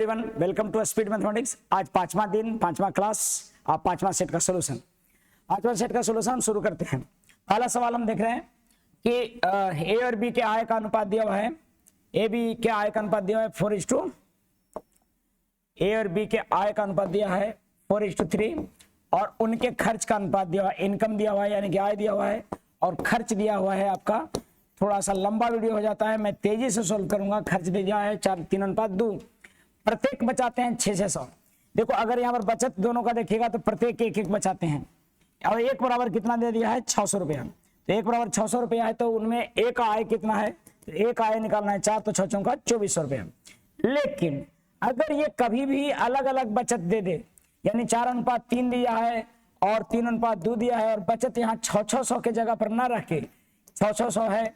Welcome to speed mathematics. आज पांचवा दिन, पांचवा क्लास, आप पांचवा सेट का सोल्यूशन। पांचवा सेट का सोल्यूशन शुरू करते हैं। पहला सवाल हम देख रहे हैं कि ए और बी के आय का अनुपात दिया हुआ है। ए बी के आय का अनुपात दिया हुआ है 4:2। ए और बी के आय का अनुपात दिया है 4:3 और उनके खर्च का अनुपात दिया हुआ है। इनकम दिया हुआ है यानी कि आय दिया हुआ है और खर्च दिया हुआ है आपका। थोड़ा सा लंबा वीडियो हो जाता है, मैं तेजी से सोल्व करूंगा। खर्च दिया है 4:3:2। प्रत्येक बचाते हैं 600। देखो अगर यहाँ पर बचत दोनों का देखिएगा तो प्रत्येक एक एक बचाते हैं और एक बराबर कितना दे दिया है 600 रुपया। तो एक बराबर 600 रुपया है तो उनमें एक आय कितना है, तो एक आय निकालना है 4 तो 6 चौका 2400 रुपया। लेकिन अगर ये कभी भी अलग अलग बचत दे दे, यानी 4:3 दिया है और 3:2 दिया है और बचत यहाँ 600 के जगह पर ना रख के 600 है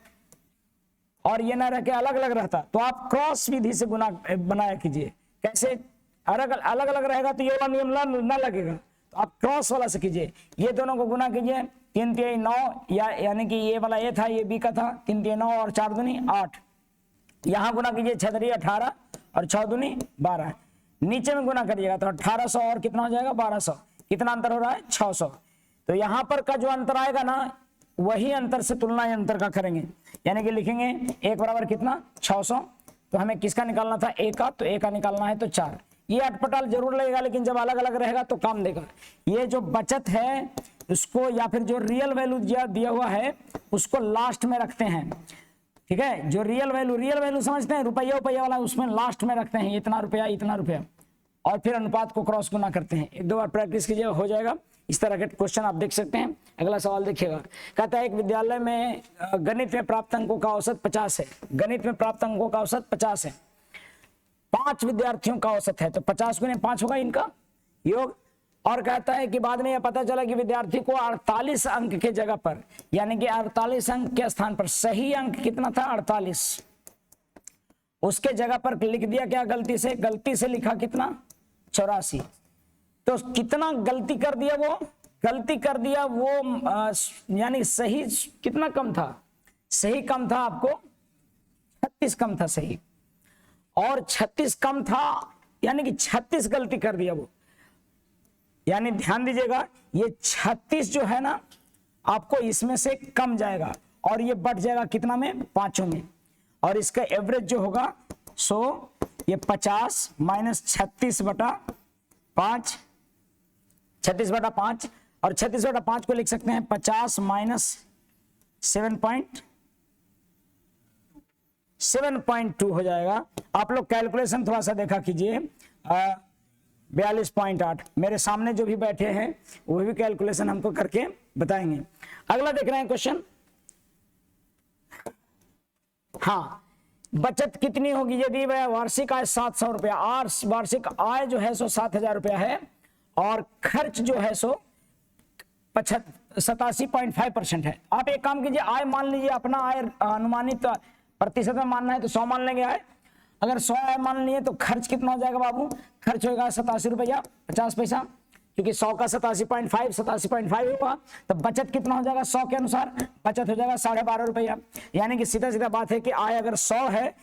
और ये ना रह के अलग अलग रहता, तो आप क्रॉस विधि से गुना बनाया कीजिए। कैसे? अलग अलग रहेगा तो ये वाला नियम ना लगेगा, तो आप क्रॉस वाला से कीजिए। ये दोनों को गुना कीजिए, 3 3 9 यानी कि ये वाला ए था, ये बी का था। 3 3 9 और 4 दूनी 8। यहाँ गुना कीजिए 6 3 18 और 6 दूनी 12। नीचे में गुना करिएगा तो 1800 और कितना हो जाएगा 1200। कितना अंतर हो रहा है 600। तो यहाँ पर का जो अंतर आएगा ना, वही अंतर से तुलना अंतर का करेंगे, यानी कि लिखेंगे एक बराबर कितना 600। तो हमें किसका निकालना था, ए का, तो ए का निकालना है तो 4। ये अटपटाल जरूर लगेगा लेकिन जब अलग अलग रहेगा तो काम देगा। ये जो बचत है उसको या फिर जो रियल वैल्यू दिया हुआ है उसको लास्ट में रखते हैं। ठीक है, जो रियल वैल्यू समझते हैं, रुपया वाला, उसमें लास्ट में रखते हैं इतना रुपया और फिर अनुपात को क्रॉस गुना करते हैं। एक दो बार प्रैक्टिस कीजिएगा, हो जाएगा। इस तरह के क्वेश्चन आप देख सकते हैं। अगला सवाल देखिएगा। कहता है एक विद्यालय में गणित में प्राप्त अंकों का औसत 50 है। गणित में प्राप्त अंकों का औसत 50 है। 5 विद्यार्थियों का औसत है, तो 50 गुने 5 होगा इनका योग। और कहता है कि बाद में यह पता चला कि विद्यार्थी को 48 अंक के जगह पर, यानी कि 48 अंक के स्थान पर सही अंक कितना था 48, उसके जगह पर लिख दिया क्या, गलती से लिखा कितना 84। तो कितना गलती कर दिया वो यानी सही कितना कम था, सही कम था आपको 36 कम था सही, और 36 कम था यानी कि 36 गलती कर दिया वो। यानी ध्यान दीजिएगा, ये 36 जो है ना आपको इसमें से कम जाएगा और ये बढ़ जाएगा कितना में, 5 में। और इसका एवरेज जो होगा ये 50 माइनस 36/5, 36/5 और 36/5 को लिख सकते हैं 50 माइनस 7.2 हो जाएगा। आप लोग कैलकुलेशन थोड़ा सा देखा कीजिए। 42.8 मेरे सामने जो भी बैठे हैं वो भी कैलकुलेशन हमको करके बताएंगे। अगला देख रहे हैं क्वेश्चन। हाँ, बचत कितनी होगी यदि वह वार्षिक आय 700 रुपया, और वार्षिक आय जो है 7000 रुपया है और खर्च जो है 87.5% है। आप एक काम कीजिए, आय मान लीजिए, अपना आय अनुमानित प्रतिशत में मानना है तो 100 मान लेंगे आय। अगर 100 आय मान लिए तो खर्च कितना हो जाएगा बाबू, खर्च होगा 87 रुपया 50 पैसा, क्योंकि 100 का 87.5 होगा। तो बचत कितना हो जाएगा 100 के अनुसार, बचत हो जाएगा 12.5 रुपया। यानी कि सीधा बात है कि आय अगर 100 है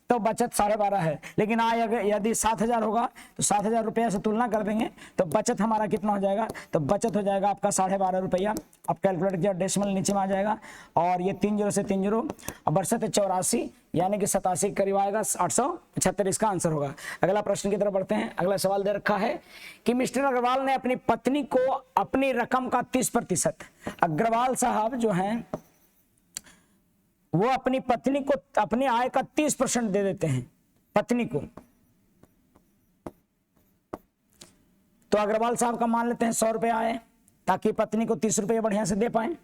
तो बचत 12.5 है, लेकिन आय अगर यदि 7000 होगा तो 7000 रुपया से तुलना कर देंगे तो बचत हमारा कितना हो जाएगा, तो बचत हो जाएगा आपका 12.5 रुपया। अब कैलकुलेटर किया, डेसिमल नीचे में आ जाएगा और ये 3 0 से 3 0, अब 84 यानी कि 87 के करीब आएगा, 875 इसका आंसर होगा। अगला प्रश्न की तरफ बढ़ते हैं। अगला सवाल दे रखा है कि मिस्टर अग्रवाल ने अपनी पत्नी को अपनी रकम का 30%, अग्रवाल साहब जो हैं वो अपनी पत्नी को अपनी आय का 30% दे देते हैं पत्नी को। तो अग्रवाल साहब का मान लेते हैं 100 रुपया आय, ताकि पत्नी को 30 रुपया बढ़िया से दे पाए।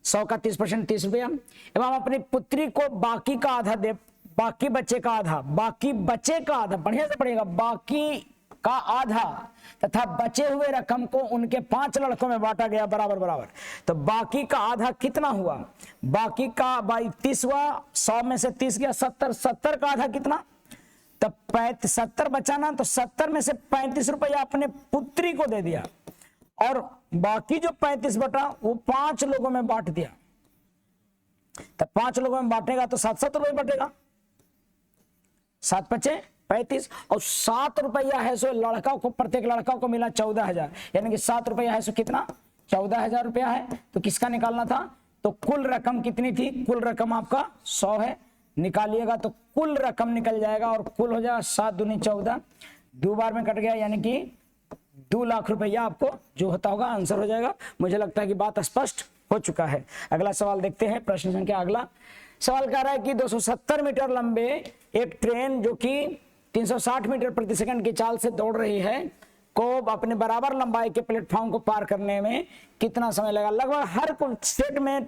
100 का 30% 30 रुपया। एवं अपनी पुत्री को बाकी का आधा दे, बाकी बचे का आधा बढ़िया से पड़ेगा, बाकी का आधा तथा बचे हुए रकम को उनके 5 लड़कों में बांटा गया बराबर। तो बाकी का आधा कितना हुआ, बाकी का 30 हुआ, 100 में से 30 गया 70 का आधा कितना, तब 70 बचा ना, तो 70 में से 35 रुपया अपने पुत्री को दे दिया और बाकी जो 35 बटा वो 5 लोगों में बांट दिया। तब 5 लोगों में बांटेगा तो 700 रुपये बटेगा, 7 5 35 और 7 रुपया है सो लड़का को, प्रत्येक लड़का को मिला 14,000, यानी कि 7 रुपया है सो कितना 14,000 रुपया है। तो किसका निकालना था, तो कुल रकम कितनी थी, कुल रकम आपका 100 है, निकालिएगा तो कुल रकम निकल जाएगा और कुल हो जाएगा 7 दूनी 14, 2 बार में कट गया, यानी कि 2 लाख रुपया आपको जो होता होगा आंसर हो जाएगा। मुझे लगता है कि बात स्पष्ट हो चुका है। अगला सवाल देखते हैं, प्रश्न संख्या अगला सवाल कह रहा है कि 270 मीटर लंबे एक ट्रेन जो कि 360 मीटर प्रति सेकंड की चाल से दौड़ रही है को अपने बराबर लंबाई के प्लेटफॉर्म को पार करने में कितना समय लगा। लगभग हर स्टेट में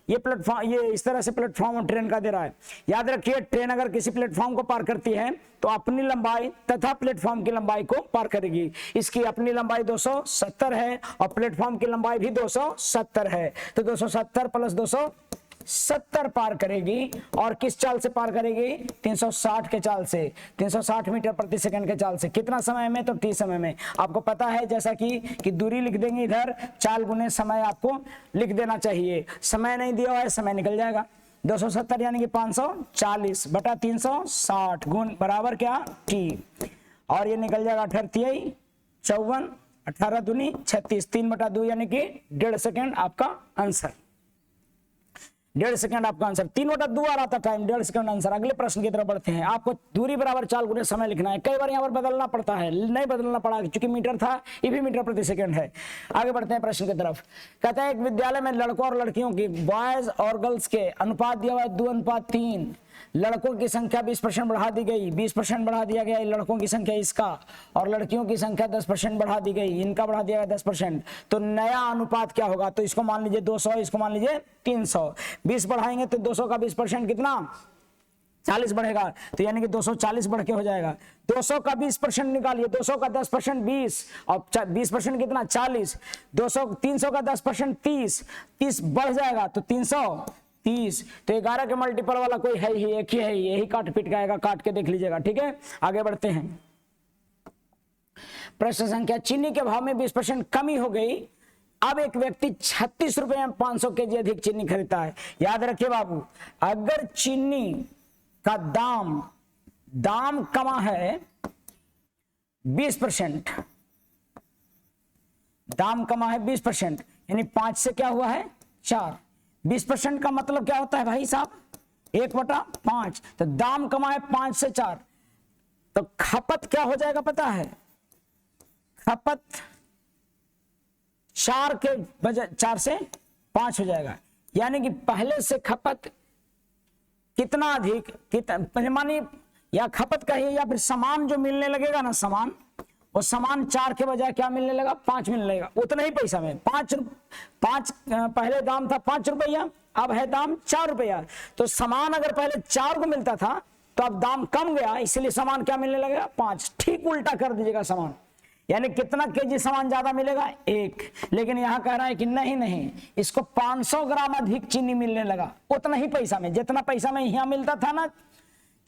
ये प्लेटफॉर्म, ये इस तरह से प्लेटफॉर्म ट्रेन का दे रहा है। याद रखिए, ट्रेन अगर किसी प्लेटफॉर्म को पार करती है तो अपनी लंबाई तथा प्लेटफॉर्म की लंबाई को पार करेगी। इसकी अपनी लंबाई 270 है और प्लेटफॉर्म की लंबाई भी 270 है, तो 270 प्लस 270 पार करेगी। और किस चाल से पार करेगी, 360 के चाल से, 360 मीटर प्रति सेकंड के चाल से। कितना समय में, तो 30 समय में। आपको पता है जैसा कि दूरी लिख देंगे इधर, चाल गुने समय आपको लिख देना चाहिए। समय नहीं दिया हुआ है, समय निकल जाएगा। 270 यानी कि 540 बटा 360 गुण बराबर क्या, टी, और ये निकल जाएगा 18 54, 18 दूनी 36, 3 बटा 2 यानी कि 1.5 सेकेंड आपका आंसर, 1.5 सेकंड आपका आंसर। 3 बटा 2 आ रहा था टाइम, 1.5 सेकंड आंसर। अगले प्रश्न की तरफ बढ़ते हैं। आपको दूरी बराबर चाल गुने समय लिखना है। कई बार यहाँ पर बदलना पड़ता है, नहीं बदलना पड़ा क्योंकि मीटर था, ये भी मीटर प्रति सेकंड है। आगे बढ़ते हैं प्रश्न की तरफ। कहता है एक विद्यालय में लड़कों और लड़कियों की, बॉयज और गर्ल्स के अनुपात दिया हुआ है 2:3। लड़कों की संख्या 20% बढ़ा दी गई, 20% बढ़ा दिया गया लड़कों की संख्या इसका, और लड़कियों की संख्या 10% बढ़ा दी गई, इनका बढ़ा दिया गया 10%। तो नया अनुपात क्या होगा, तो इसको मान लीजिए 200, इसको मान लीजिए 300। 20 बढ़ाएंगे तो 200 का 20% कितना, 40 बढ़ेगा, तो यानी कि 240 बढ़ के हो जाएगा। 200 का 20% निकालिए, 200 का 10% 20 और 20% कितना 40, 300 का 10% 30 बढ़ जाएगा तो 330। तो 11 के मल्टीपल वाला कोई है ही, एक ही है, यही काट पीट का आएगा, काट के देख लीजिएगा। ठीक है, आगे बढ़ते हैं। प्रश्न संख्या, चीनी के भाव में 20% कमी हो गई। अब एक व्यक्ति 36 रुपए में 500 केजी अधिक चीनी खरीदता है। याद रखिए बाबू, अगर चीनी का दाम कमा है 20%, दाम कमा है 20%, यानी 5 से क्या हुआ है 4। 20% का मतलब क्या होता है भाई साहब, 1/5। तो दाम कमा है 5 से 4, तो खपत क्या हो जाएगा पता है, खपत 4 के बजाय 4 से 5 हो जाएगा। यानी कि पहले से खपत कितना अधिक, कितना मानी या खपत कहिए या फिर सामान जो मिलने लगेगा ना, सामान, वो सामान 4 के बजाय क्या मिलने लगा, 5 मिलने लगेगा। उतना ही पैसा में 5 पहले दाम था 5 रुपया, अब है दाम 4 रुपया। तो सामान अगर पहले 4 को मिलता था तो अब दाम कम गया, इसलिए सामान क्या मिलने लगेगा 5। ठीक उल्टा कर दीजिएगा सामान, यानी कितना केजी सामान ज्यादा मिलेगा 1। लेकिन यहां कह रहा है कि नहीं, इसको 500 ग्राम अधिक चीनी मिलने लगा, उतना ही पैसा में। जितना पैसा में यहां मिलता था ना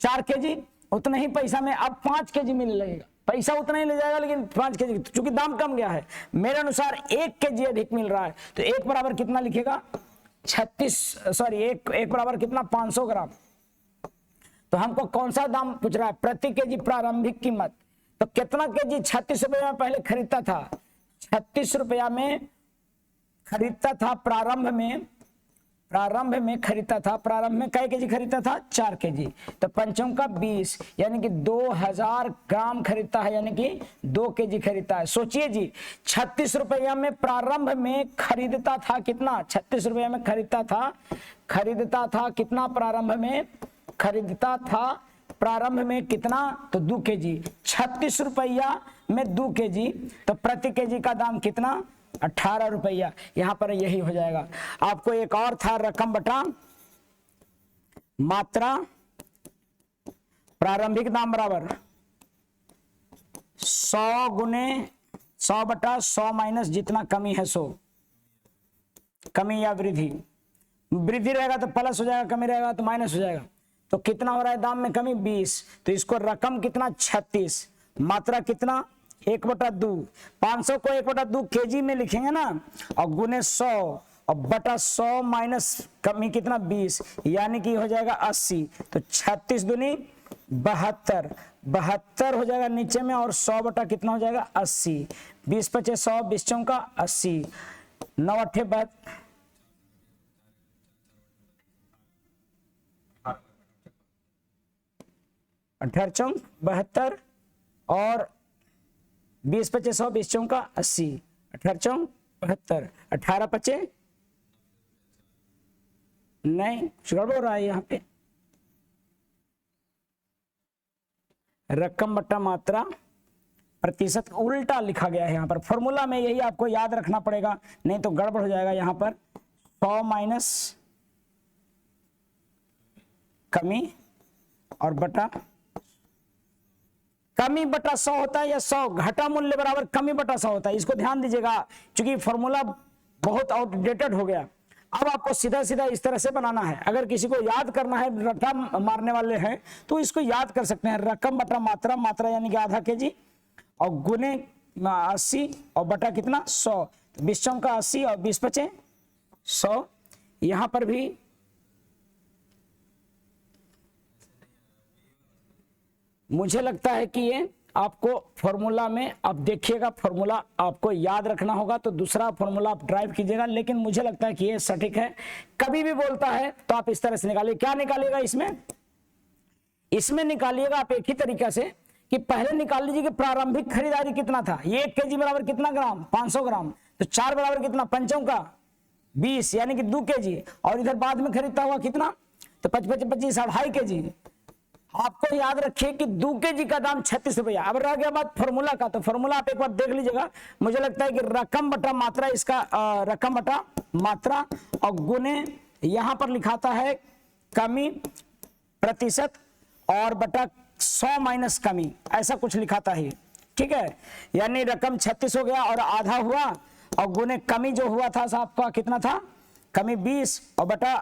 4 केजी, उतना ही पैसा में अब 5 केजी मिलने लगेगा। पैसा उतना ही ले जाएगा लेकिन 5 केजी, चूंकि दाम कम गया है। मेरे अनुसार 1 केजी अधिक मिल रहा है, तो 1 बराबर कितना लिखेगा 1 बराबर कितना 500 ग्राम। तो हमको कौन सा दाम पूछ रहा है, प्रति केजी प्रारंभिक कीमत। तो कितना केजी 36 रुपया में पहले खरीदता था, 36 रुपया में खरीदता था प्रारंभ में खरीदता था, प्रारंभ में कै केजी खरीदता था 4 केजी। तो 5 का 20 यानी कि 2000 ग्राम खरीदता है, यानी कि 2 केजी खरीदता है। सोचिए जी, 36 रुपया में प्रारंभ में खरीदता था कितना, 36 रुपया में खरीदता था कितना, प्रारंभ में कितना, तो 2 केजी। 36 रुपया में 2 केजी, तो प्रति केजी का दाम कितना 18 रुपया। यहां पर यही हो जाएगा। आपको एक और था, रकम बटा मात्रा, प्रारंभिक दाम बराबर 100 गुने 100 बटा 100 माइनस जितना कमी है 100। कमी या वृद्धि रहेगा तो प्लस हो जाएगा, कमी रहेगा तो माइनस हो जाएगा। तो कितना हो रहा है दाम में कमी 20, तो इसको रकम कितना 36, मात्रा कितना 1/2। 500 को 1/2 केजी में लिखेंगे ना, और गुने 100 और बटा 100 माइनस कमी कितना 20, यानी कि हो जाएगा 80। तो 36 दूनी 72, 72 हो जाएगा नीचे में, और 100 बटा कितना हो जाएगा 80, 20 पचे 100, 20 चौका 80, 9 अट्ठे 18 चौक 72, और 20 पचे 100, 20 चौका 80, 18 चौक 72, 18 पचे नहीं, कुछ गड़बड़ हो रहा है यहाँ पे, रकम बटा मात्रा प्रतिशत उल्टा लिखा गया है यहाँ पर। फॉर्मूला में यही आपको याद रखना पड़ेगा, नहीं तो गड़बड़ हो जाएगा। यहाँ पर 100 माइनस कमी और बटा, कमी बटा 100 होता है या 100 घटा मूल्य बराबर कमी बटा 100 होता है। इसको ध्यान दीजिएगा, क्योंकि फॉर्मूला बहुत आउटडेटेड हो गया। अब आपको सीधा सीधा इस तरह से बनाना है। अगर किसी को याद करना है, रट्टा मारने वाले हैं, तो इसको याद कर सकते हैं। रकम बटा मात्रा, मात्रा यानी कि आधा केजी, और गुने 80 और बटा कितना 100, 20 चौका 80 और 20 पचे 100। यहां पर भी मुझे लगता है कि ये आपको फॉर्मूला में, आप देखिएगा फॉर्मूला आपको याद रखना होगा, तो दूसरा फॉर्मूला आप ड्राइव कीजिएगा, लेकिन मुझे लगता है कि ये सटीक है। कभी भी बोलता है तो आप इस तरह से निकालिए। क्या निकालिएगा इसमें निकालिएगा आप एक ही तरीका से कि पहले निकाल लीजिए कि प्रारंभिक खरीदारी कितना था। ये 1 केजी बराबर कितना ग्राम, 500 ग्राम, तो 4 बराबर कितना, 5 का 20 यानी कि 2 केजी, और इधर बाद में खरीदता हुआ कितना, तो 25 25 2.5 केजी। आपको याद रखिए कि 2 केजी का दाम 36 रुपया। अब रह गया बात फॉर्मूला का, तो फॉर्मूला आप एक बार देख लीजिएगा। मुझे लगता है कि रकम बटा मात्रा, इसका रकम बटा मात्रा और गुने यहां पर लिखाता है कमी प्रतिशत और बटा 100 माइनस कमी, ऐसा कुछ लिखाता है, ठीक है। यानी रकम 36 हो गया और आधा हुआ, और गुने कमी जो हुआ था आपका कितना था, कमी 20 और बटा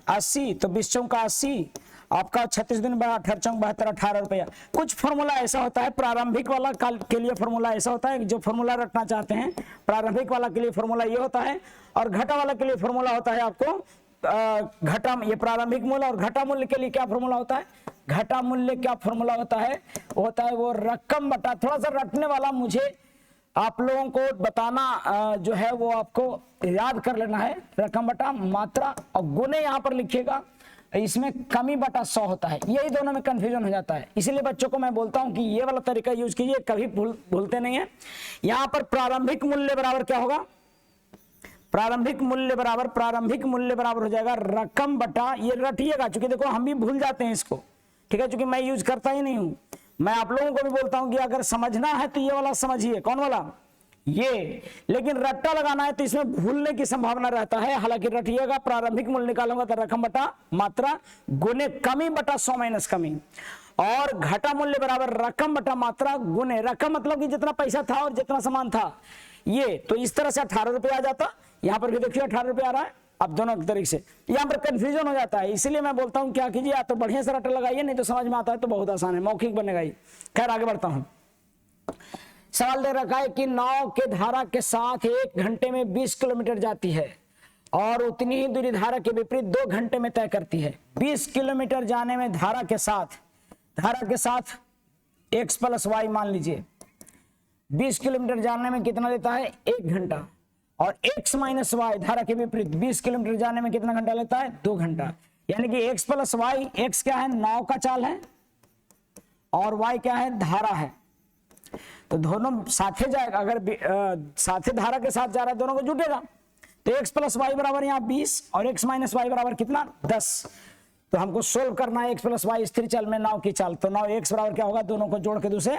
80, तो 20 चौका 80, आपका 36 दिन बड़ा 18 चौक 72, 18 रुपया। कुछ फॉर्मूला ऐसा होता है, प्रारंभिक वाला के लिए फॉर्मूला ऐसा होता है, जो फॉर्मूला रटना चाहते हैं प्रारंभिक वाला के लिए फॉर्मूला ये होता है, और घटा वाला के लिए फॉर्मूला होता है आपको घटा, ये प्रारंभिक मूल्य। और घटा मूल्य के लिए क्या फॉर्मूला होता है, घटा मूल्य क्या फॉर्मूला होता है, वो होता है वो रकम बटा, थोड़ा सा रटने वाला मुझे आप लोगों को बताना जो है वो आपको याद कर लेना है। रकम बटा मात्रा और गुने यहाँ पर लिखिएगा, इसमें कमी बटा 100 होता है। यही दोनों में कंफ्यूजन हो जाता है, इसीलिए बच्चों को मैं बोलता हूं कि ये वाला तरीका यूज कीजिए, कभी भूलते नहीं है। यहां पर प्रारंभिक मूल्य बराबर क्या होगा, प्रारंभिक मूल्य बराबर हो जाएगा रकम बटा, ये रटिएगा, क्योंकि देखो हम भी भूल जाते हैं इसको, ठीक है, क्योंकि मैं यूज करता ही नहीं हूं। मैं आप लोगों को भी बोलता हूं कि अगर समझना है तो ये वाला समझिए। कौन वाला, ये, लेकिन रट्टा लगाना है तो इसमें भूलने की संभावना रहता है। हालांकि रटिएगा, प्रारंभिक मूल्य निकालूंगा तो रकम बटा मात्रा गुने कमी बटा 100 माइनस कमी, और घटा मूल्य बराबर रकम बटा मात्रा गुने, रकम मतलब कि जितना पैसा था और जितना सामान था, ये तो इस तरह से 18 रुपये आ जाता। यहां पर भी देखिए 18 रुपये आ रहा है। अब दोनों तरीके से यहां पर कंफ्यूजन हो जाता है, इसलिए मैं बोलता हूं क्या कीजिए, या तो बढ़िया से रट्टा लगाइए, नहीं तो समझ में आता है तो बहुत आसान है, मौखिक बनेगा ही। खैर आगे बढ़ता हूं। सवाल दे रखा है कि नाव के धारा के साथ 1 घंटे में 20 किलोमीटर जाती है और उतनी ही दूरी धारा के विपरीत 2 घंटे में तय करती है। 20 किलोमीटर जाने में धारा के साथ x प्लस वाई मान लीजिए, 20 किलोमीटर जाने में कितना लेता है 1 घंटा, और x माइनस वाई धारा के विपरीत 20 किलोमीटर जाने में कितना घंटा लेता है 2 घंटा। यानी कि x प्लस वाई, x क्या है नाव का चाल है और y क्या है धारा है, तो दोनों साथे जाएगा। अगर साथे धारा के साथ जा रहा है दोनों को जुटेगा, तो x प्लस वाई बराबर यहाँ 20 और x माइनस वाई बराबर कितना 10। तो हमको सोल्व करना है x प्लस वाई स्थिर चल में नाव की चाल, तो नाव x बराबर क्या होगा, दोनों को जोड़ के दूसरे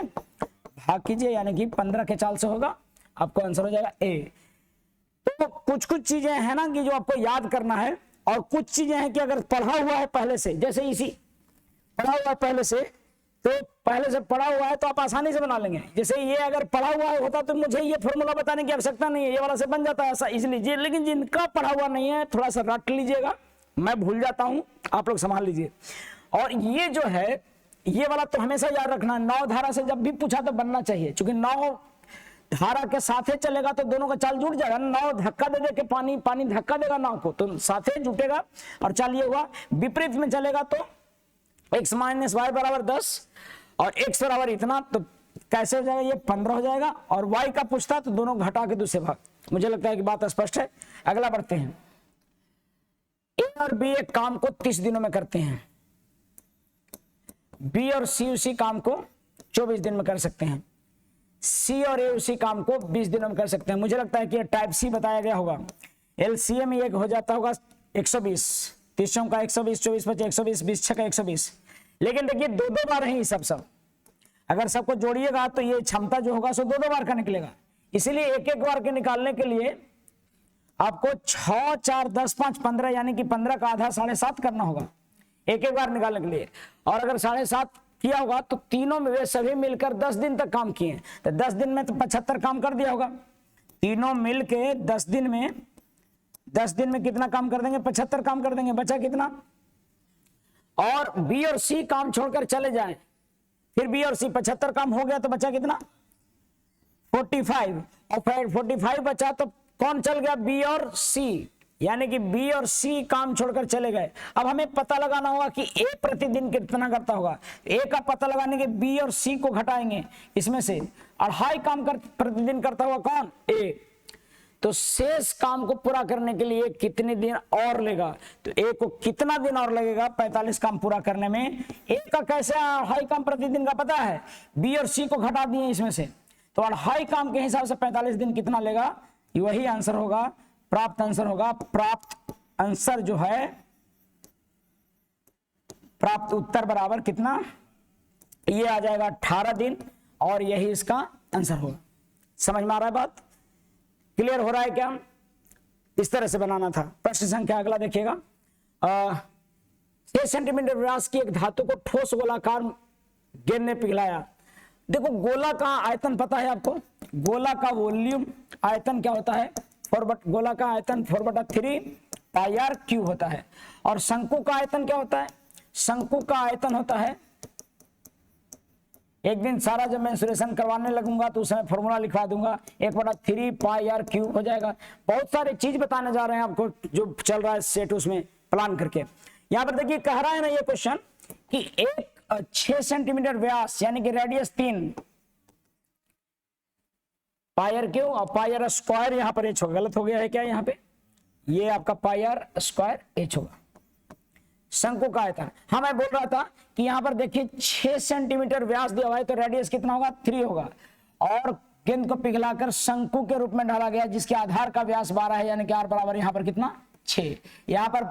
भाग कीजिए, यानी कि 15 के चाल से होगा, आपको आंसर हो जाएगा A। तो कुछ चीजें हैं ना कि जो आपको याद करना है, और कुछ चीजें हैं कि अगर पढ़ा हुआ है पहले से, जैसे इसी पढ़ा हुआ है पहले से, तो पहले से पढ़ा हुआ है तो आप आसानी से बना लेंगे। जैसे ये अगर पढ़ा हुआ होता तो मुझे ये फॉर्मूला बताने की आवश्यकता नहीं है, ये वाला से बन जाता है ऐसा इसलिए। लेकिन जिनका पढ़ा हुआ नहीं है थोड़ा सा रट लीजिएगा, मैं भूल जाता हूं, आप लोग संभाल लीजिए। और ये जो है ये वाला तो हमेशा याद रखना, नाव धारा से जब भी पूछा तो बनना चाहिए, क्योंकि नाव धारा के साथे चलेगा तो दोनों का चाल जुट जाएगा। नाव धक्का दे के पानी धक्का देगा नाव को, तो साथे जुटेगा और चाल ये हुआ। विपरीत में चलेगा तो x माइनस वाई बराबर 10 और x बराबर इतना, तो कैसे हो जाएगा, ये 15 हो जाएगा। और y का पूछता तो दोनों घटा के दूसरे भाग। मुझे लगता है कि बात स्पष्ट है। अगला बढ़ते हैं। a और b एक काम को 30 दिनों में करते हैं, b और c उसी काम को 24 दिन में कर सकते हैं, c और a उसी काम को 20 दिनों में कर सकते हैं। मुझे लगता है कि ये टाइप सी बताया गया होगा। एलसीएम ये हो जाता होगा 120, 30 का 120, 24 बचे 120, 20 छक्का 120। लेकिन देखिए दो दो बार है ये सब अगर सबको जोड़िएगा तो ये क्षमता जो होगा सो दो दो बार का निकलेगा। इसीलिए एक एक बार के निकालने के लिए आपको 6, 4, 10, 5, 15 यानी कि 15 का आधा 7.5 करना होगा एक एक बार निकालने के लिए। और अगर 7.5 किया होगा तो तीनों में वे सभी मिलकर 10 दिन तक काम किए, तो 10 दिन में तो 75 काम कर दिया होगा। तीनों मिलके 10 दिन में कितना काम कर देंगे, 75 काम कर देंगे। बचा कितना, और बी और सी काम छोड़कर चले जाएं, फिर बी और सी 75 काम हो गया तो बचा कितना 45, और फिर 45 बचा तो कौन चल गया, बी और सी, यानी कि बी और सी काम छोड़कर चले गए। अब हमें पता लगाना होगा कि ए प्रतिदिन कितना करता होगा। ए का पता लगाने के बी और सी को घटाएंगे, इसमें से 2.5 काम प्रतिदिन करता हुआ कौन, ए। तो शेष काम को पूरा करने के लिए कितने दिन और लेगा, तो ए को कितना दिन और लगेगा 45 काम पूरा करने में। ए का कैसे 2.5 काम प्रतिदिन का पता है, बी और सी को घटा दिए इसमें से, तो 2.5 काम के हिसाब से 45 दिन कितना लेगा, वही आंसर होगा, प्राप्त आंसर होगा। प्राप्त आंसर जो है, प्राप्त उत्तर बराबर कितना, ये आ जाएगा 18 दिन, और यही इसका आंसर होगा। समझ में आ रहा है बात, क्लियर हो रहा है क्या। इस तरह से बनाना था। प्रश्न संख्या अगला देखिएगा। 6 सेंटीमीटर व्यास की एक धातु को ठोस गोलाकार गेंद ने पिघलाया। देखो गोला का आयतन पता है आपको, गोला का वॉल्यूम आयतन क्या होता है, गोला का आयतन 4/3 पाई आर क्यूब होता है। और शंकु का आयतन क्या होता है, शंकु का आयतन होता है, एक दिन सारा जब मेंसुरेशन करवाने लगूंगा तो उसमें फॉर्मूला लिखवा दूंगा, 1/3 पाई आर क्यूब हो जाएगा। बहुत सारी चीज बताने जा रहे हैं आपको जो चल रहा है सेट उसमें प्लान करके। यहां पर देखिए कह रहा है ना ये क्वेश्चन कि एक 6 सेंटीमीटर व्यास यानी कि रेडियस 3 पाई आर क्यूब और पाई आर स्क्वायर, यहां पर एच होगा, गलत हो गया है क्या, यहाँ पे ये आपका पाई आर स्क्वायर एच होगा। शंकु का आयतन, हाँ मैं बोल रहा था कि यहां पर देखिए 6 सेंटीमीटर व्यास दिया हुआ है तो रेडियस कितना होगा 3 होगा, और गेंद को पिघलाकर शंकु के रूप में ढाला गया जिसके आधार का व्यास 12 है, यानी कि आर बराबर यहां पर कितना 6। यहां पर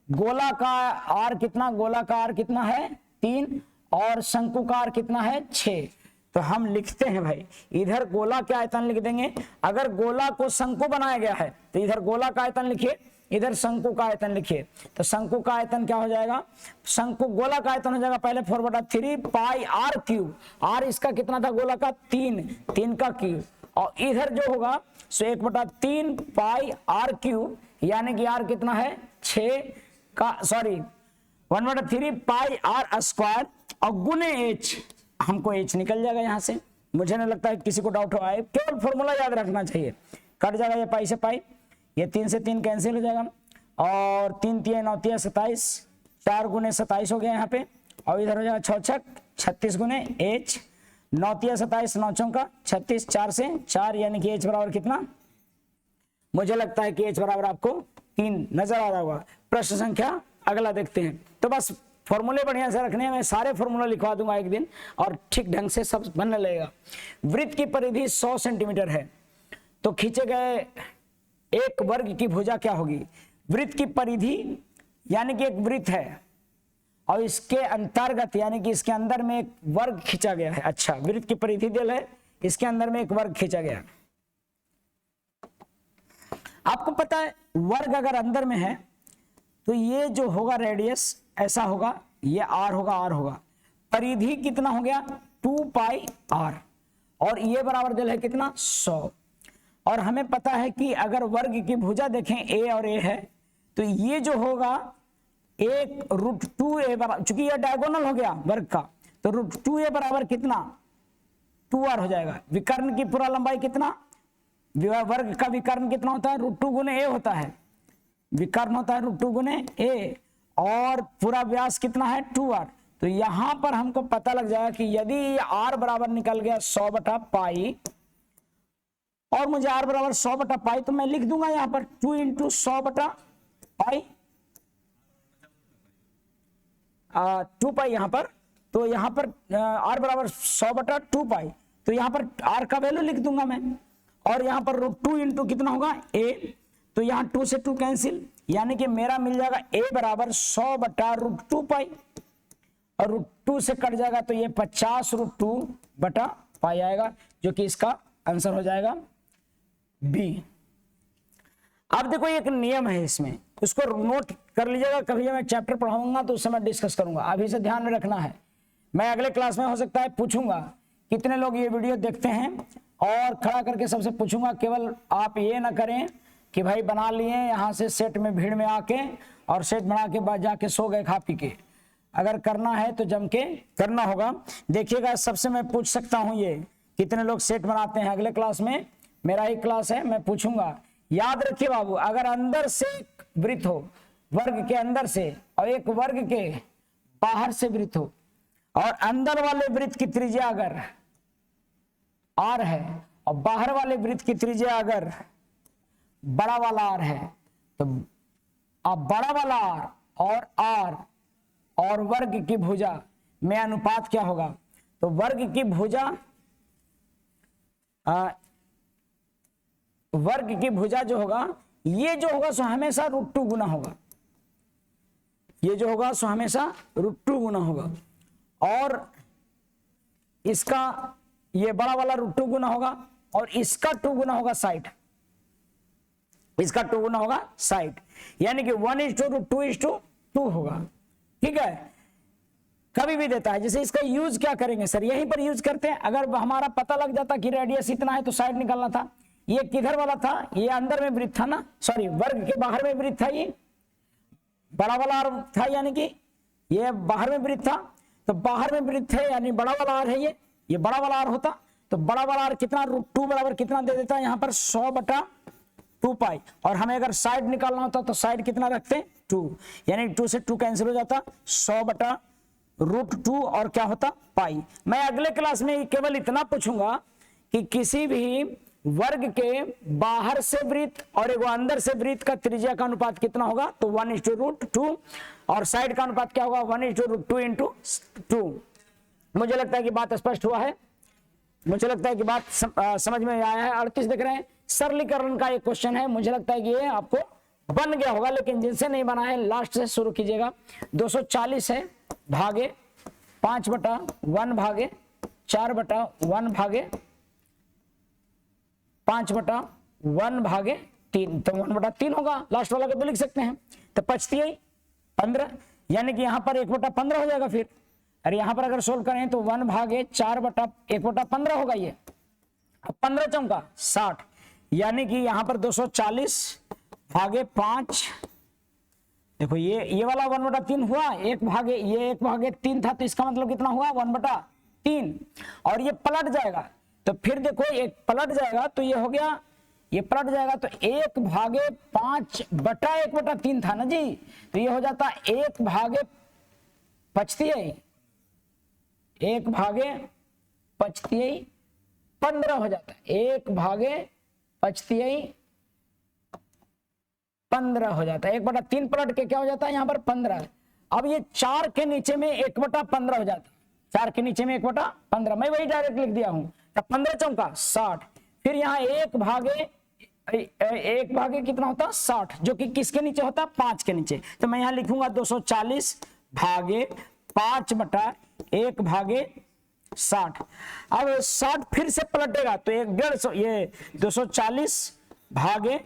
गोला का आर कितना, गोला का आर कितना है 3, और शंकु का आर कितना है 6। तो हम लिखते हैं भाई, इधर गोला के आयतन लिख देंगे। अगर गोला को शंकु बनाया गया है तो इधर गोला का आयतन लिखिए, इधर शंकु का आयतन लिखिए। तो शंकु का आयतन क्या हो जाएगा, शंकु गोला का आयतन हो जाएगा पहले 4/3 पाई आर क्यूब, आर इसका कितना था गोला का 3 का क्यूब, और इधर जो होगा सो 1/3 पाई आर क्यूब, यानी कि आर कितना है 6 का, सॉरी 1/3 पाई आर स्क्वायर, और गुने एच, हमको एच निकल जाएगा यहाँ से। मुझे नहीं लगता है किसी को डाउट हो आए, केवल फॉर्मूला याद रखना चाहिए। कट जाएगा ये पाई से पाई, ये 3 से 3 कैंसिल हो जाएगा, और 3 3 9 3 27, 4 गुने 27 हो गया यहाँ पे, और इधर हो जाएगा 6 6 36 गुने एच, 9 3 27 9 4 36, 4 से 4, यानी कि एच बराबर कितना, मुझे लगता है कि एच बराबर आपको 3 नजर आ रहा होगा। प्रश्न संख्या अगला देखते हैं। तो बस फॉर्मूले बढ़िया से रखने हैं, मैं सारे फॉर्मूला लिखवा दूंगा एक दिन और ठीक ढंग से सब बनने लगेगा। वृत्त की परिधि 100 सेंटीमीटर है तो खींचे गए एक वर्ग की भुजा क्या होगी। वृत्त की परिधि यानी कि एक वृत्त है और इसके अंतर्गत यानी कि इसके अंदर में एक वर्ग खींचा गया है। अच्छा, वृत्त की परिधि दिल है, इसके अंदर में एक वर्ग खींचा गया। आपको पता है वर्ग अगर अंदर में है तो ये जो होगा रेडियस ऐसा होगा, ये आर होगा, आर होगा। परिधि कितना हो गया 2 पाई आर, और ये बराबर दिल है कितना 100। और हमें पता है कि अगर वर्ग की भुजा देखें ए और ए है तो ये जो होगा एक √2a बराबर, चूंकि ये डायगोनल हो गया वर्ग का तो √2a बराबर कितना 2r हो जाएगा। विकर्ण की पूरा लंबाई कितना, वर्ग का विकर्ण कितना होता है √2 गुने a होता है, विकर्ण होता है √2 गुने a, और पूरा व्यास कितना है 2r, तो यहां पर हमको पता लग जाएगा कि यदि r बराबर निकल गया 100 बटा पाई और मुझे r बराबर 100 बटा पाई, तो मैं लिख दूंगा यहां पर 2 इंटू 100 बटा पाई, 2 पाई यहां पर। तो यहां पर r बराबर 100 बटा 2 पाई, तो यहां पर r का वैल्यू लिख दूंगा मैं, और यहां पर √2 इंटू कितना होगा a, तो यहां 2 से 2 कैंसिल, यानी कि मेरा मिल जाएगा a बराबर 100 बटा √2 पाई, और √2 से कट जाएगा तो ये 50 √2 बटा पाई आएगा, जो कि इसका आंसर हो जाएगा बी। अब देखो एक नियम है इसमें, उसको नोट कर लीजिएगा, कभी मैं चैप्टर पढ़ाऊंगा तो उस समय डिस्कस करूंगा, अभी से ध्यान में रखना है। मैं अगले क्लास में हो सकता है पूछूंगा कितने लोग ये वीडियो देखते हैं, और खड़ा करके सबसे पूछूंगा, केवल आप ये ना करें कि भाई बना लिए यहाँ से सेट में भीड़ में आके और सेट बना के बाद जाके सो गए खा पी के। अगर करना है तो जम के करना होगा। देखिएगा सबसे मैं पूछ सकता हूँ ये कितने लोग सेट बनाते हैं, अगले क्लास में मेरा ही क्लास है, मैं पूछूंगा। याद रखिए बाबू, अगर अंदर से वृत्त हो, वर्ग के अंदर से, और एक वर्ग के बाहर से वृत्त हो, और अंदर वाले वृत्त की त्रिज्या अगर r है और बाहर वाले वृत्त की त्रिज्या अगर बड़ा वाला r है, तो अब बड़ा वाला r और r और वर्ग की भुजा में अनुपात क्या होगा? तो वर्ग की भुजा जो होगा, ये जो होगा सो हमेशा √2 गुना होगा, ये जो होगा सो हमेशा √2 गुना होगा, और इसका ये बड़ा वाला √2 गुना होगा, और इसका 2 गुना होगा साइड, इसका 2 गुना होगा साइड, यानी कि 1:√2:2 होगा। ठीक है, कभी भी देता है। जैसे इसका यूज क्या करेंगे सर, यहीं पर यूज करते हैं। अगर हमारा पता लग जाता कि रेडियस इतना है तो साइड निकालना था। ये किधर वाला था? ये अंदर में वृत्त था ना, सॉरी वर्ग के बाहर में वृत्त था, ये बड़ा वाला r था, यानी कि ये बाहर में वृत्त था, तो बाहर में वृत्त है यानी बड़ा वाला r है, ये बड़ा वाला r होता, तो बड़ा वाला r कितना √2 बराबर कितना दे देता है यहाँ पर 100 बटा 2 पाई, और हमें अगर साइड निकालना होता तो साइड कितना रखते 2, यानी 2 से 2 कैंसिल हो जाता, 100 बटा √2 और क्या होता पाई। मैं अगले क्लास में केवल इतना पूछूंगा कि किसी भी वर्ग के बाहर से वृत्त और एक अंदर से वृत्त का त्रिज्या का अनुपात कितना होगा, तो 1:√2, और साइड का अनुपात क्या होगा 1:2:2। मुझे लगता है कि बात स्पष्ट हुआ है, मुझे लगता है कि बात समझ में आया है। 38 देख रहे हैं, सरलीकरण का एक क्वेश्चन है, मुझे लगता है कि ये आपको बन गया होगा, लेकिन जिनसे नहीं बना है लास्ट से शुरू कीजिएगा। 240 है भागे 5/1 भागे 4/1 भागे 5/1 भागे 3, तो 1/3 होगा, लास्ट वाला को तो लिख सकते हैं। तो 15, यानी कि यहाँ पर 1/15 हो जाएगा फिर, और यहाँ पर अगर सोल्व करें तो 1 भागे 4/1/15 होगा ये। अब 15 चौका 60, यानी कि यहाँ पर 240 भागे 5, देखो ये वाला 1/3 हुआ, 1/3 था, तो इसका मतलब कितना हुआ 1/3, और ये पलट जाएगा, तो फिर देखो एक पलट जाएगा तो ये हो गया, ये पलट जाएगा तो 1 भागे 5 बटा 1/3 था ना जी, तो ये हो जाता 1 भागे 15 हो जाता है, 1 भागे 15 हो जाता है, 1/3 पलट के क्या हो जाता है यहाँ पर 15। अब ये 4 के नीचे में 1/15 हो जाता है, 4 के नीचे में 1/15, मैं वही डायरेक्ट लिख दिया हूं। तो 15 चौका 60, फिर यहाँ 1 भागे कितना होता 60, जो कि किसके नीचे होता 5 के नीचे, तो मैं यहाँ लिखूंगा 240 भागे 5/1 भागे 60। अब 60 फिर से पलटेगा तो 1/2, ये 240 भागे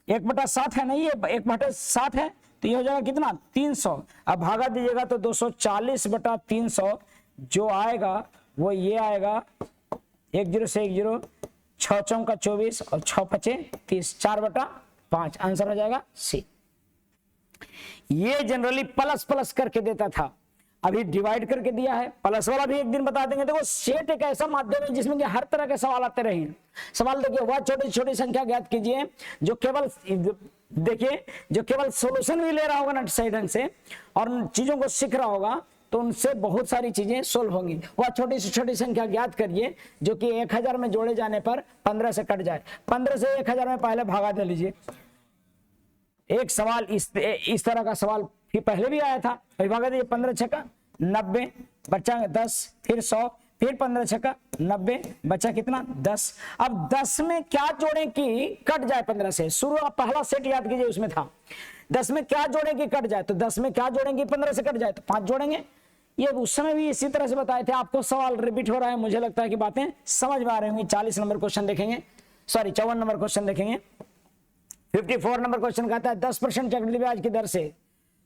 1/60 है नहीं, ये 1/60 है, तो ये हो जाएगा कितना 300। अब भागा दीजिएगा तो 240/300 जो आएगा वो ये आएगा, 10 से 10, 6 चौका 24 और 6 5 30, 4/5, आंसर हो जाएगा सी। ये जनरली प्लस करके देता था, अभी डिवाइड करके दिया है। प्लस वाला भी एक दिन बता देंगे। देखो सेट एक ऐसा माध्यम है जिसमें कि हर तरह के सवाल आते रहे। सवाल देखिए, वह छोटी छोटी संख्या ज्ञात कीजिए जो केवल, देखिए जो केवल सॉल्यूशन भी ले रहा होगा ना सही ढंग से और चीजों को सीख रहा होगा, तो उनसे बहुत सारी चीजें सोल्व होंगी। वह छोटी से छोटी संख्या ज्ञात करिए जो कि 1000 में जोड़े जाने पर 15 से कट जाए। 15 से 1000 में पहले भागा दे लीजिए। एक सवाल इस तरह का सवाल फिर पहले भी आया था, भागा दीजिए। 15 छक्का 90, बच्चा 10, फिर 100, फिर 15 छक्का 90, बच्चा कितना 10। अब 10 में क्या जोड़ें कि कट जाए 15 से। शुरू आप पहला सेट याद कीजिए, उसमें था 10 में क्या जोड़ें कि कट जाए, तो 10 में क्या जोड़ेंगे 15 से कट जाए, तो 5 जोड़ेंगे। ये उस समय भी इसी तरह से बताए थे। आपको सवाल रिपीट हो रहा है, मुझे लगता है कि बातें समझ में आ रही होंगी। 40 नंबर क्वेश्चन देखेंगे, सॉरी 54 नंबर क्वेश्चन देखेंगे। 54 नंबर क्वेश्चन कहता है 10% चक्रवृद्धि ब्याज की दर से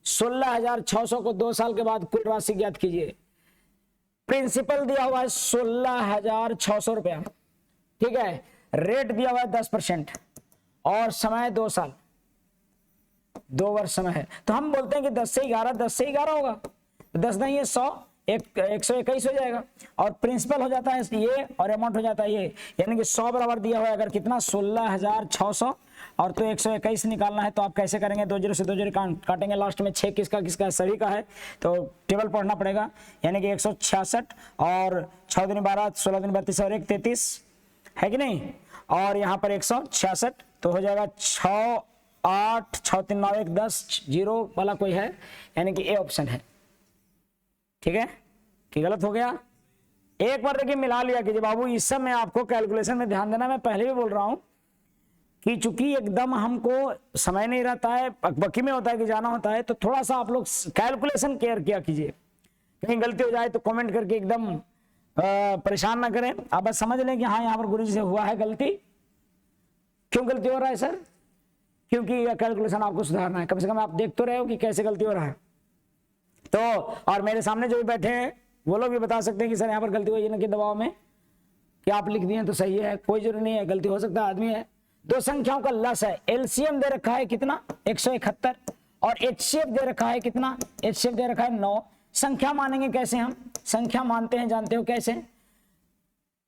16,600 को 2 साल के बाद कुल राशि ज्ञात कीजिए। प्रिंसिपल दिया हुआ है 16,600 रुपया, ठीक है। रेट दिया हुआ है 10% और समय 2 साल, 2 वर्ष समय है। तो हम बोलते हैं कि 10 से 11 होगा, 10 नहीं है 100, 121 हो जाएगा। और प्रिंसिपल हो जाता है ये और अमाउंट हो जाता है ये, यानी कि 100 बराबर दिया हुआ है अगर कितना 16,600 और तो 121 निकालना है। तो आप कैसे करेंगे, 2 0 से 2 0 काटेंगे, लास्ट में 6 किसका किसका है, सभी का है। तो टेबल पढ़ना पड़ेगा, यानी कि 166 और 6 दिन 12, 16 दिन 32 और 1 33 है कि नहीं। और यहाँ पर 166 तो हो जाएगा 6 8 6 3 9 1 10 0 वाला कोई है, यानी कि ए ऑप्शन है, ठीक है। कि गलत हो गया, एक बार देखिए मिला लिया कीजिए बाबू। इस सब में आपको कैलकुलेशन में ध्यान देना, मैं पहले भी बोल रहा हूं कि चूंकि एकदम हमको समय नहीं रहता है, अकबकी में होता है कि जाना होता है, तो थोड़ा सा आप लोग कैलकुलेशन केयर किया कीजिए। कहीं गलती हो जाए तो कमेंट करके एकदम परेशान ना करें। आप बस समझ लें कि हाँ यहाँ पर गुरुजी से हुआ है गलती। क्यों गलती हो रहा है सर? क्योंकि यह कैलकुलेशन आपको सुधारना है। कम से कम आप देख तो रहे हो कि कैसे गलती हो रहा है। तो और मेरे सामने जो भी बैठे हैं वो लोग भी बता सकते हैं कि सर यहाँ पर गलती हुई है, कि दबाव में कि आप लिख दिए तो सही है, कोई जरूरी नहीं है, गलती हो सकता है, आदमी है। दो संख्याओं का लस है, एलसीएम दे रखा है कितना 171 और एचसीएफ दे रखा है कितना, एचसीएफ दे रखा है 9। संख्या मानेंगे कैसे हम? संख्या मानते हैं, जानते हो कैसे?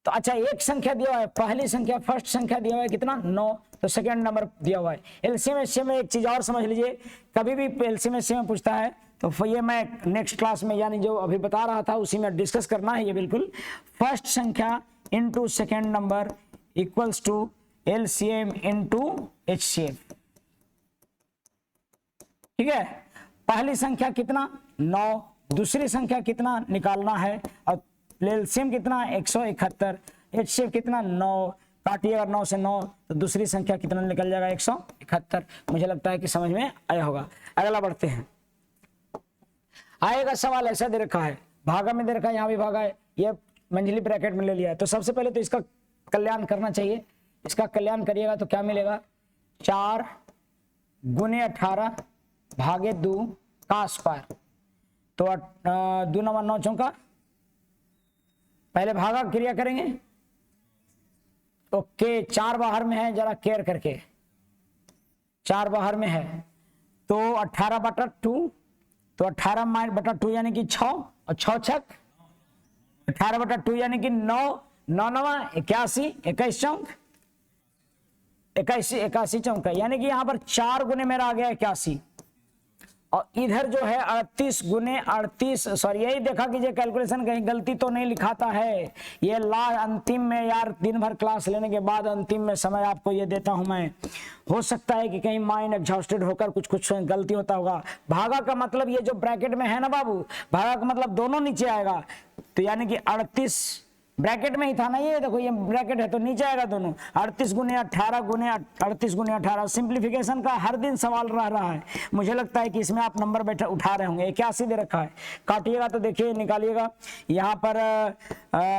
तो अच्छा एक संख्या दिया हुआ है, पहली संख्या फर्स्ट संख्या दिया हुआ है कितना 9, तो सेकंड नंबर दिया हुआ है। एलसीएम एचसीएफ में एक चीज और समझ लीजिए, कभी भी एलसीएम एचसीएफ में पूछता है तो ये मैं नेक्स्ट क्लास में यानी जो अभी बता रहा था उसी में डिस्कस करना है ये बिल्कुल। फर्स्ट संख्या into second number equals to LCM into HCF, ठीक है। पहली संख्या कितना 9, दूसरी संख्या कितना निकालना है और एलसीएम कितना 171, एचसीएफ कितना 9, काटिएगा 9 से 9 तो दूसरी संख्या कितना निकल जाएगा 171। मुझे लगता है कि समझ में आया होगा। अगला बढ़ते हैं। आएगा सवाल ऐसा दे रखा है, भागा में दे रखा है, यहाँ भी भागा है, ये मंझली ब्रैकेट में ले लिया है। तो सबसे पहले तो इसका कल्याण करना चाहिए। इसका कल्याण करिएगा तो क्या मिलेगा 4 गुने 18 भागे 2 का स्क्वायर। तो 2 9 9 चौका, पहले भागा क्रिया करेंगे। ओके 4 बाहर में है, जरा केयर करके 4 बाहर में है तो 18/2, तो 18/2 यानी कि 6 और 6 छक 18/2 यानी कि 9, 9 9 81, 21 चौक 81 चौका, यानी कि यहाँ पर 4 गुने मेरा आ गया 81 और इधर जो है 38 गुने 38, सॉरी यही देखा कीजिए कैलकुलेशन कहीं गलती तो नहीं लिखाता है। ये अंतिम में यार दिन भर क्लास लेने के बाद अंतिम में समय आपको ये देता हूं मैं, हो सकता है कि कहीं माइंड एग्जॉस्टेड होकर कुछ गलती होता होगा। भागा का मतलब ये जो ब्रैकेट में है ना बाबू, भागा का मतलब दोनों नीचे आएगा, तो यानी कि 38 ब्रैकेट में ही था ना, ये देखो ये ब्रैकेट है तो नीचे आएगा दोनों। 38 गुने 18 गुने 38 गुने 18 सिंप्लीफिकेशन का हर दिन सवाल रह रहा है। मुझे लगता है कि इसमें आप नंबर बैठा उठा रहे होंगे। 81 दे रखा है, काटिएगा तो देखिए निकालिएगा। यहाँ पर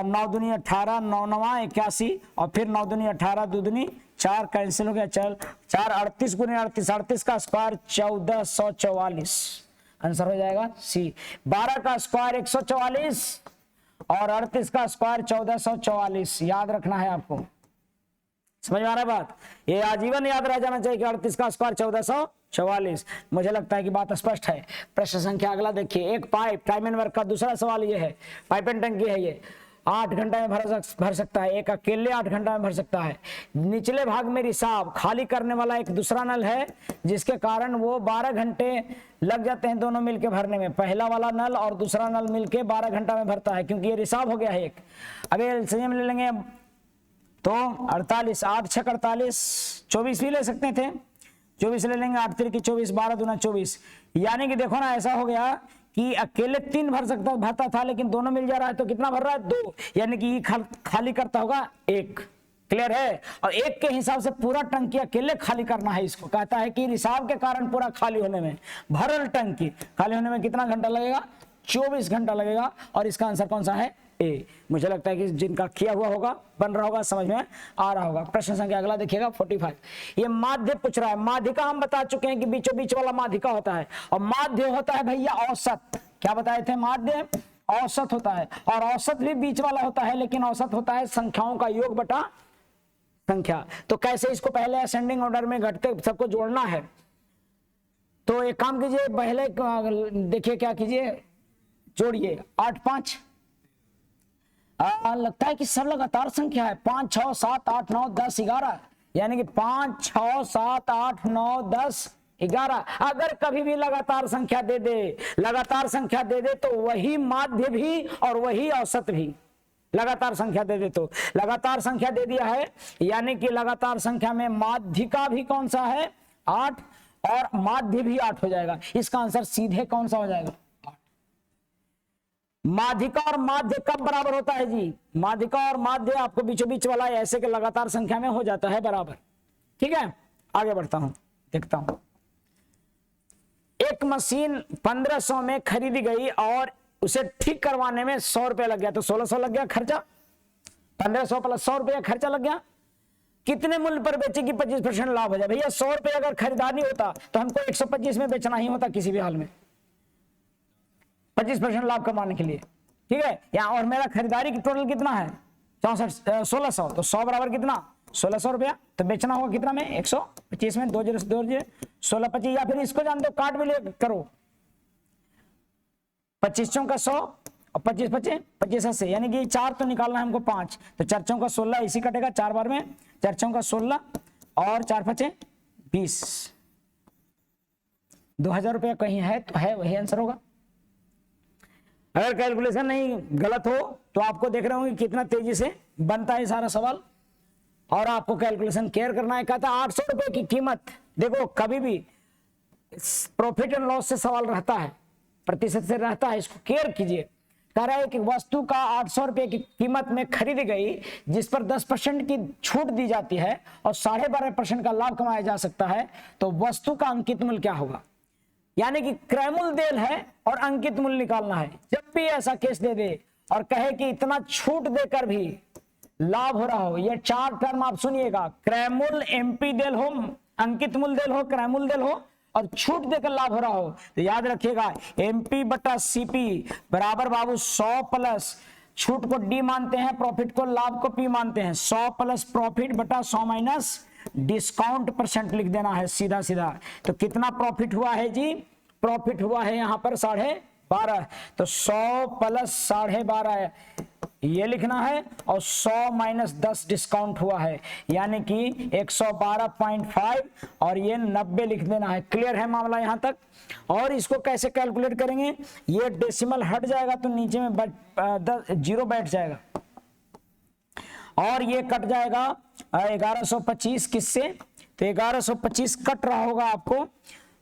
9 दूनी 18, 9 9 81 और फिर 9 दूनी 18, 2 दूनी 4 कैंसिल हो गया, चल 4 38 गुने 38, 38 का स्क्वायर 1444, आंसर हो जाएगा सी। 12 का स्क्वायर 144 और 38 का स्क्वायर 1444, याद रखना है आपको। समझ में आ रहा है बात? ये आजीवन याद रह जाना चाहिए कि 38 का स्क्वायर 1444। मुझे लगता है कि बात स्पष्ट है। प्रश्न संख्या अगला देखिए, एक पाइप टाइम एंड वर्क का दूसरा सवाल ये है, पाइप एंड टंकी है ये। 8 घंटा में भर सकता है, एक अकेले 8 घंटा में भर सकता है। निचले भाग में रिसाव खाली करने वाला एक दूसरा नल है, जिसके कारण वो 12 घंटे लग जाते हैं दोनों मिलके भरने में। पहला वाला नल और दूसरा नल मिलके 12 घंटा में भरता है, क्योंकि ये रिसाव हो गया है एक। अब एलसीएम ले लेंगे तो 48, 8 छक 48, 24 भी ले सकते थे, 24 ले लेंगे, 8 तिरकी 24, 12 दूना 24। यानी कि देखो ना, ऐसा हो गया कि अकेले 3 भरता था, लेकिन दोनों मिल जा रहा है तो कितना भर रहा है? 2। यानी कि खाली करता होगा 1। क्लियर है? और 1 के हिसाब से पूरा टंकी अकेले खाली करना है। इसको कहता है कि रिसाव के कारण पूरा खाली होने में, भरल टंकी खाली होने में कितना घंटा लगेगा? 24 घंटा लगेगा। और इसका आंसर कौन सा है? ए। मुझे लगता है कि जिनका किया हुआ होगा, बन रहा होगा, समझ में आ रहा होगा। प्रश्न संख्या अगला देखिएगा 45। ये माध्य पूछ रहा है। माध्यिका हम बता चुके हैं कि बीचों बीच वाला माध्यिका होता है, और माध्य होता है भैया औसत। क्या बताए थे? माध्य औसत होता है, और औसत भी बीच वाला होता है, लेकिन औसत होता है संख्याओं का योग बटा संख्या। तो कैसे इसको पहले असेंडिंग ऑर्डर में घटते सबको जोड़ना है, तो एक काम कीजिए, पहले देखिए क्या कीजिए, जोड़िए 8 5। लगता है कि सब लगातार संख्या है। 5 6 7 8 9 10 11, यानी कि 5 6 7 8 9 10 11। अगर कभी भी लगातार संख्या दे दे तो वही माध्य भी और वही औसत भी। लगातार संख्या दे दे तो लगातार संख्या दे दिया है, यानी कि लगातार संख्या में माध्यिका भी कौन सा है? 8, और माध्य भी 8 हो जाएगा। इसका आंसर सीधे कौन सा हो जाएगा? माध्यिका और माध्य कब बराबर होता है जी? माध्यिका और माध्य आपको बीचों बीच वाला ऐसे के लगातार संख्या में हो जाता है बराबर। ठीक है, आगे बढ़ता हूं, देखता हूं। एक मशीन 1500 में खरीदी गई और उसे ठीक करवाने में 100 रुपया लग गया, तो 1600 लग गया खर्चा। 1500 प्लस 100 रुपया खर्चा लग गया। कितने मूल्य पर बेचेगी? 25% लाभ हो जाए। भैया 100 रुपये अगर खरीदारी होता तो हमको 125 में बेचना ही होता किसी भी हाल में, 25% लाभ कमाने के लिए। ठीक है, यहाँ और मेरा खरीदारी की टोटल कितना है? 1600, तो 100 बराबर कितना? 1600 रुपया। तो बेचना होगा कितना में? 125 में 2 0 2 0 16 25, या फिर इसको जान दो, काट भी ले करो। 25 चौं का 100 और 25 25 25 80, यानी कि 4 तो निकालना है हमको 5, तो 4 चौं का 16 इसी कटेगा 4 बार में, 4 चौं का 16 और 4 5 20। 2000 रुपया कहीं है तो है, वही आंसर होगा। अगर कैलकुलेशन नहीं गलत हो तो आपको देख रहे होंगे कितना तेजी से बनता है सारा सवाल, और आपको कैलकुलेशन केयर करना है। कहता है 800 रुपए की कीमत। देखो कभी भी प्रॉफिट एंड लॉस से सवाल रहता है, प्रतिशत से रहता है, इसको केयर कीजिए। कह रहा है कि वस्तु का 800 रुपए की कीमत में खरीदी गई, जिस पर 10% की छूट दी जाती है और 12.5% का लाभ कमाया जा सकता है, तो वस्तु का अंकित मूल्य क्या होगा? यानी कि क्रय मूल्य देल है और अंकित मूल्य निकालना है। जब भी ऐसा केस दे दे और कहे कि इतना छूट देकर भी लाभ हो रहा हो, ये 4 टर्म आप सुनिएगा, क्रय मूल्य एमपी देल हो, अंकित मूल्य देल हो, क्रय मूल्य देल हो और छूट देकर लाभ हो रहा हो, तो याद रखिएगा एमपी बटा सीपी बराबर बाबू 100 प्लस छूट को डी मानते हैं, प्रॉफिट को लाभ को पी मानते हैं। 100 प्लस प्रॉफिट बटा 100 माइनस डिस्काउंट परसेंट लिख देना है सीधा सीधा। तो कितना प्रॉफिट हुआ है जी? प्रॉफिट हुआ है यहाँ पर 12.5, तो 100 प्लस 12.5 ये लिखना है, और 100 माइनस 10 डिस्काउंट हुआ है, यानी कि 112.5 और ये 90 लिख देना है। क्लियर है मामला यहाँ तक? और इसको कैसे कैलकुलेट करेंगे? ये डेसिमल हट जाएगा तो नीचे में 0 बैठ जाएगा, और ये कट जाएगा 1125 किससे? तो 1125 कट रहा होगा आपको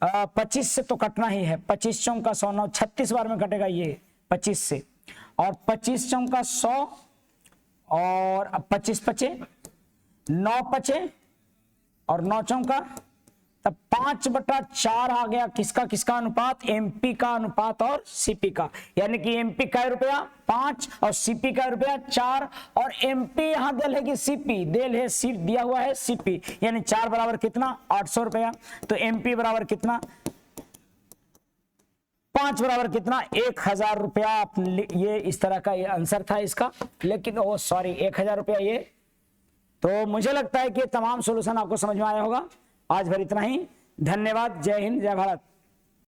25 से, तो कटना ही है। 25 चौं का 100, 9 36 बार में कटेगा ये 25 से, और 25 चौं का 100 और 25 पचे 9 पचे और 9 चौं का, तब 5/4 आ गया। किसका किसका अनुपात? एमपी का अनुपात और सीपी का, यानी कि एमपी का रुपया 5 और सीपी का रुपया 4, और एमपी यहां देल है कि सीपी देल है, सीट दिया हुआ है सीपी, यानी 4 बराबर कितना? 800 रुपया। तो एमपी बराबर कितना? 5 बराबर कितना? 1000 रुपया। ये इस तरह का ये आंसर था इसका, लेकिन ओ सॉरी 1000 रुपया ये। तो मुझे लगता है कि तमाम सोल्यूशन आपको समझ में आया होगा। आज भर इतना ही, धन्यवाद, जय हिंद, जय भारत।